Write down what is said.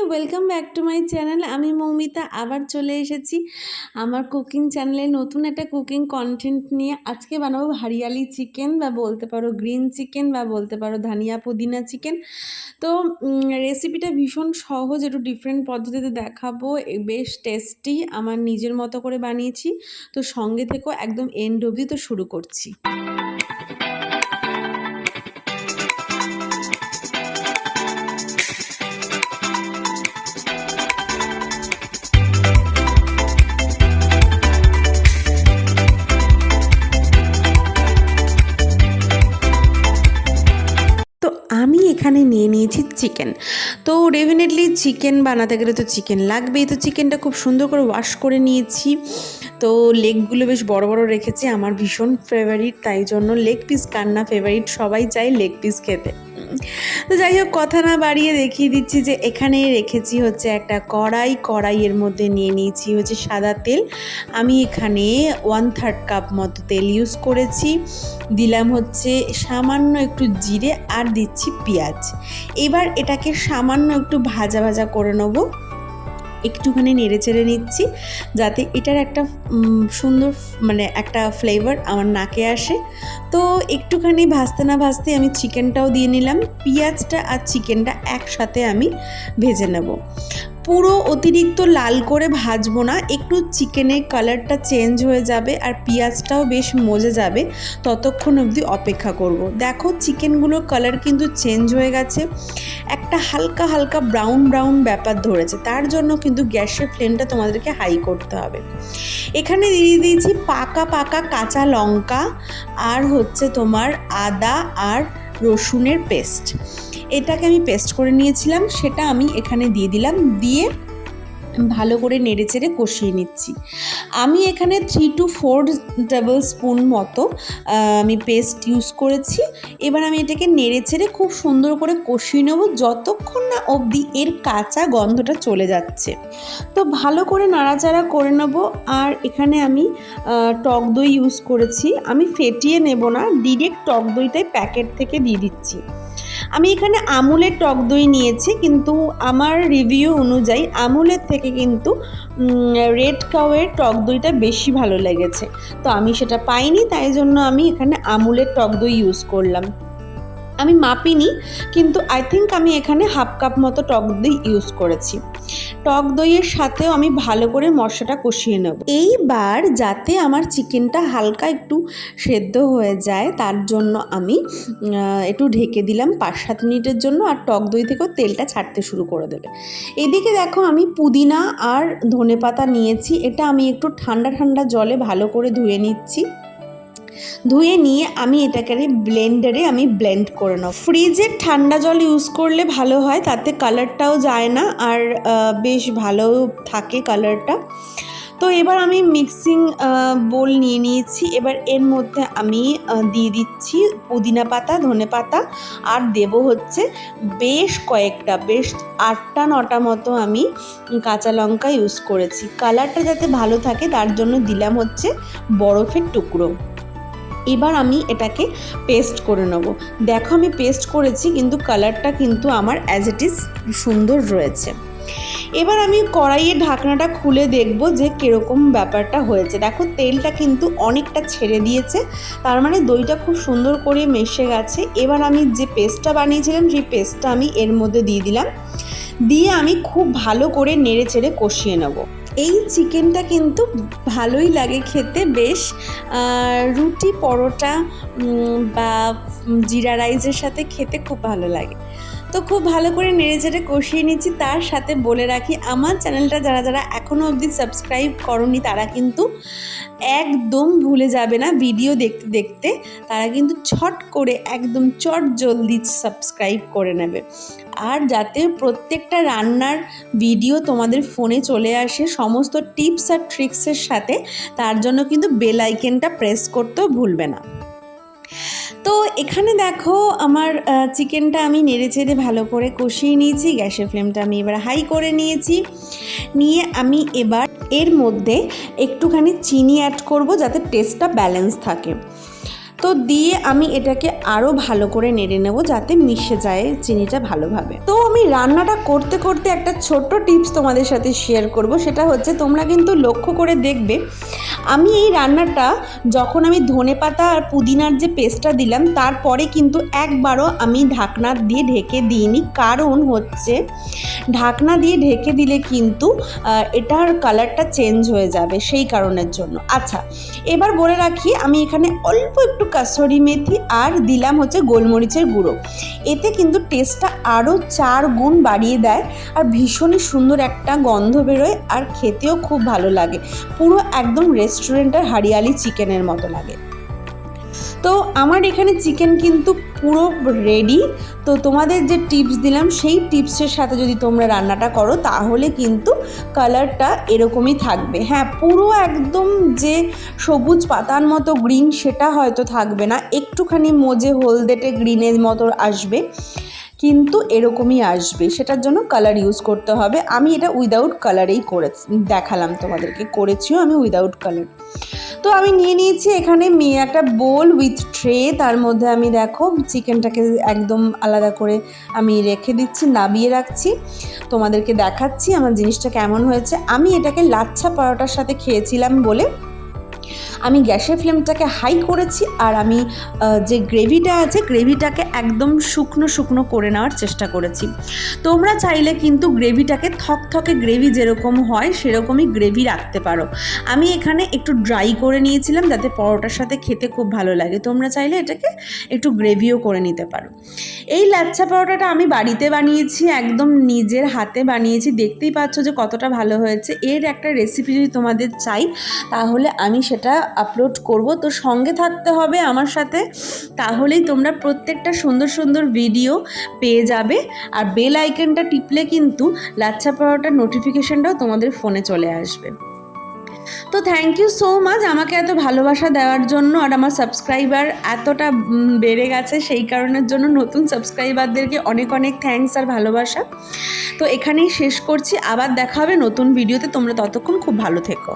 Welcome back to my channel. আমি মৌমিতা আবার চলে এসেছি আমার কুকিং চ্যানেলে নতুন একটা কুকিং কন্টেন্ট নিয়ে। আজকে বানাবো হরিয়ালি চিকেন বা বলতে পারো গ্রিন চিকেন বা বলতে পারো ধনিয়া পুদিনা চিকেন। তো রেসিপিটা ভীষণ সহজ, একটু ডিফারেন্ট পদ্ধতিতে দেখাবো, বেশ টেস্টি, আমার নিজের মতো করে বানিয়েছি। তো সঙ্গে থেকেও একদম এন্ড অবধি। তো শুরু করছি। আমি এখানে নিয়ে নিয়েছি চিকেন। তো ডেফিনেটলি চিকেন বানাতে গেলে তো চিকেন লাগবেই। তো চিকেনটা খুব সুন্দর করে ওয়াশ করে নিয়েছি। তো লেগগুলো বেশ বড় বড় রেখেছি, আমার ভীষণ ফেভারিট, তাই জন্য লেগ পিস কার না ফেভারিট, সবাই চায় লেগ পিস খেতে। তো যাই হোক, কথা না বাড়িয়ে দেখিয়ে দিচ্ছি যে এখানে রেখেছি হচ্ছে একটা কড়াইয়ের মধ্যে নিয়ে নিয়েছি হচ্ছে সাদা তেল। আমি এখানে 1/3 কাপ মতো তেল ইউজ করেছি। দিলাম হচ্ছে সামান্য একটু জিরে আর দিচ্ছি পেঁয়াজ। এবার এটাকে সামান্য একটু ভাজা ভাজা করে নেবো। একটুখানি নেড়ে চেড়ে নিচ্ছি যাতে এটার একটা সুন্দর একটা ফ্লেভার আমার নাকে আসে। তো একটুখানি ভাজতে না ভাজতে আমি চিকেনটাও দিয়ে নিলাম। পেঁয়াজটা আর চিকেনটা একসাথে আমি ভেজে নেব। পুরো অতিরিক্ত লাল করে ভাজবো না, একটু চিকেনের কালারটা চেঞ্জ হয়ে যাবে আর পেঁয়াজটাও বেশ মজে যাবে, ততক্ষণ অবধি অপেক্ষা করব। দেখো চিকেনগুলোর কালার কিন্তু চেঞ্জ হয়ে গেছে, একটা হালকা হালকা ব্রাউন ব্যাপার ধরেছে। তার জন্য কিন্তু গ্যাসের ফ্লেমটা তোমাদেরকে হাই করতে হবে। এখানে দিয়ে দিয়েছি পাকা কাঁচা লঙ্কা আর হচ্ছে তোমার আদা আর রসুনের পেস্ট। এটাকে আমি পেস্ট করে নিয়েছিলাম, সেটা আমি এখানে দিয়ে দিলাম। দিয়ে ভালো করে নেড়ে চেড়ে কষিয়ে নিচ্ছি। আমি এখানে 3 to 4 টেবিল স্পুন মতো আমি পেস্ট ইউজ করেছি। এবার আমি এটাকে নেড়ে চেড়ে খুব সুন্দর করে কষিয়ে নেব যতক্ষণ না অবধি এর কাঁচা গন্ধটা চলে যাচ্ছে। তো ভালো করে নাড়াচাড়া করে নেব। আর এখানে আমি টক দই ইউজ করেছি, আমি ফেটিয়ে নেব না, ডিরেক্ট টক দইটাই প্যাকেট থেকে দিয়ে দিচ্ছি। আমি এখানে আমুলের টক দই নিয়েছি, কিন্তু আমার রিভিউ অনুযায়ী আমুলের থেকে কিন্তু রেড কাউয়ের টক দইটা বেশি ভালো লেগেছে। তো আমি সেটা পাইনি, তাই জন্য আমি এখানে আমুলের টক দই ইউজ করলাম। আমি মাপিনি, কিন্তু আই থিঙ্ক আমি এখানে 1/2 কাপ মতো টক দই ইউজ করেছি। টক দইয়ের সাথেও আমি ভালো করে মশলাটা কষিয়ে নেব। এইবার যাতে আমার চিকেনটা হালকা একটু সেদ্ধ হয়ে যায়, তার জন্য আমি একটু ঢেকে দিলাম 5-7 মিনিটের জন্য। আর টক দই থেকেও তেলটা ছাড়তে শুরু করে দেবে। এদিকে দেখো আমি পুদিনা আর ধনেপাতা নিয়েছি, এটা আমি একটু ঠান্ডা জলে ভালো করে ধুয়ে নিচ্ছি। ধুয়ে নিয়ে আমি এটাকে ব্লেন্ডারে আমি ব্লেন্ড করে নেব। ফ্রিজের ঠান্ডা জল ইউজ করলে ভালো হয়, তাতে কালারটাও যায় না আর বেশ ভালো থাকে কালারটা। তো এবার আমি মিক্সিং বোল নিয়ে নিয়েছি। এবার এর মধ্যে আমি দিয়ে দিচ্ছি পুদিনা পাতা, ধনে পাতা, আর দেব হচ্ছে বেশ কয়েকটা, বেশ 8-9টা মতো আমি কাঁচা লঙ্কা ইউজ করেছি। কালারটা যাতে ভালো থাকে তার জন্য দিলাম হচ্ছে বরফের টুকরো। এবার আমি এটাকে পেস্ট করে নেব। দেখো আমি পেস্ট করেছি, কিন্তু কালারটা কিন্তু আমার অ্যাজ ইট ইজ সুন্দর রয়েছে। এবার আমি কড়াইয়ের ঢাকনাটা খুলে দেখব যে কীরকম ব্যাপারটা হয়েছে। দেখো তেলটা কিন্তু অনেকটা ছেড়ে দিয়েছে, তার মানে দইটা খুব সুন্দর করে মিশে গেছে। এবার আমি যে পেস্টটা বানিয়েছিলাম সেই পেস্টটা আমি এর মধ্যে দিয়ে দিলাম। দিয়ে আমি খুব ভালো করে নেড়ে চেড়ে কষিয়ে নেব। এই চিকেনটা কিন্তু ভালোই লাগে খেতে, বেশ রুটি, পরোটা বা জিরা রাইসের সাথে খেতে খুব ভালো লাগে। তো খুব ভালো করে নেড়ে চেড়ে কষিয়ে নিচ্ছি। তার সাথে বলে রাখি, আমার চ্যানেলটা যারা এখনও অবধি সাবস্ক্রাইব করনি তারা কিন্তু একদম ভুলে যাবে না, ভিডিও দেখতে দেখতে তারা কিন্তু ছট করে একদম জলদি সাবস্ক্রাইব করে নেবে। আর যাতে প্রত্যেকটা রান্নার ভিডিও তোমাদের ফোনে চলে আসে সমস্ত টিপস আর ট্রিক্সের সাথে, তার জন্য কিন্তু বেল আইকনটা প্রেস করতেও ভুলবে না। তো এখানে দেখো আমার চিকেনটা আমি নেড়ে চেড়ে ভালো করে কষিয়ে নিয়েছি। গ্যাসের ফ্লেমটা আমি এবার হাই করে নিয়েছি। নিয়ে আমি এবার এর মধ্যে একটুখানি চিনি অ্যাড করব যাতে টেস্টটা ব্যালেন্স থাকে। তো তো দিয়ে আমি এটাকে আরও ভালো করে নেড়ে নেব যাতে মিশে যায় চিনিটা ভালোভাবে। তো আমি রান্নাটা করতে করতে একটা ছোট্ট টিপস তোমাদের সাথে শেয়ার করব, সেটা হচ্ছে তোমরা কিন্তু লক্ষ্য করে দেখবে আমি এই রান্নাটা যখন আমি ধনেপাতা আর পুদিনার যে পেস্টটা দিলাম তারপরে কিন্তু একবারও আমি ঢাকনা দিয়ে ঢেকে দিইনি, কারণ হচ্ছে ঢাকনা দিয়ে ঢেকে দিলে কিন্তু এটার কালারটা চেঞ্জ হয়ে যাবে, সেই কারণের জন্য। আচ্ছা, এবার বলে রাখি আমি এখানে অল্প একটু কাসুরি মেথি আর দিলাম হচ্ছে গোলমরিচের গুঁড়ো। এতে কিন্তু টেস্টটা আরও 4 গুণ বাড়িয়ে দেয় আর ভীষণই সুন্দর একটা গন্ধ বেরোয় আর খেতেও খুব ভালো লাগে, পুরো একদম রেস্টুরেন্টের হরিয়ালি চিকেনের মতো লাগে। তো আমার এখানে চিকেন কিন্তু পুরো রেডি। তো তোমাদের যে টিপস দিলাম সেই টিপসের সাথে যদি তোমরা রান্নাটা করো তাহলে কিন্তু কালারটা এরকমই থাকবে। হ্যাঁ, পুরো একদম যে সবুজ পাতার মতো গ্রিন সেটা হয়তো থাকবে না, একটুখানি মজে হলদেটে গ্রিনের মতো আসবে, কিন্তু এরকমই আসবে। সেটার জন্য কালার ইউজ করতে হবে। আমি এটা উইদাউট কালারেই দেখালাম তোমাদেরকে, করেছিও আমি উইদাউট কালার। তো আমি নিয়ে নিয়েছি এখানে একটা বোল উইথ ট্রে, তার মধ্যে আমি দেখো চিকেনটাকে একদম আলাদা করে আমি রেখে দিচ্ছি, নাবিয়ে রাখছি, তোমাদেরকে দেখাচ্ছি আমার জিনিসটা কেমন হয়েছে। আমি এটাকে লাচ্ছা পরোটার সাথে খেয়েছিলাম বলে আমি গ্যাসের ফ্লেমটাকে হাই করেছি আর আমি যে গ্রেভিটা আছে গ্রেভিটাকে একদম শুকনো শুকনো করে নেওয়ার চেষ্টা করেছি। তোমরা চাইলে কিন্তু গ্রেভিটাকে থকথকে গ্রেভি যেরকম হয় সেরকমই গ্রেভি রাখতে পারো। আমি এখানে একটু ড্রাই করে নিয়েছিলাম যাতে পরোটার সাথে খেতে খুব ভালো লাগে। তোমরা চাইলে এটাকে একটু গ্রেভিও করে নিতে পারো। এই লাচ্ছা পরোটাটা আমি বাড়িতে বানিয়েছি, একদম নিজের হাতে বানিয়েছি, দেখতেই পাচ্ছ যে কতটা ভালো হয়েছে। এর একটা রেসিপি যদি তোমাদের চাই তাহলে আমি সেটা আপলোড করব, তো সঙ্গে থাকতে হবে আমার সাথে, তাহলেই তোমরা প্রত্যেকটা সুন্দর সুন্দর ভিডিও পেয়ে যাবে। আর বেল আইকনটা টিপলে কিন্তু লাচ্ছা পরোটার নোটিফিকেশনটাও তোমাদের ফোনে চলে আসবে। তো থ্যাংক ইউ সো মাচ আমাকে এত ভালোবাসা দেওয়ার জন্য, আর আমার সাবস্ক্রাইবার এতটা বেড়ে গেছে সেই কারণের জন্য নতুন সাবস্ক্রাইবারদেরকে অনেক অনেক থ্যাঙ্কস আর ভালোবাসা। তো এখানেই শেষ করছি, আবার দেখা হবে নতুন ভিডিওতে, তোমরা ততক্ষণ খুব ভালো থেকো।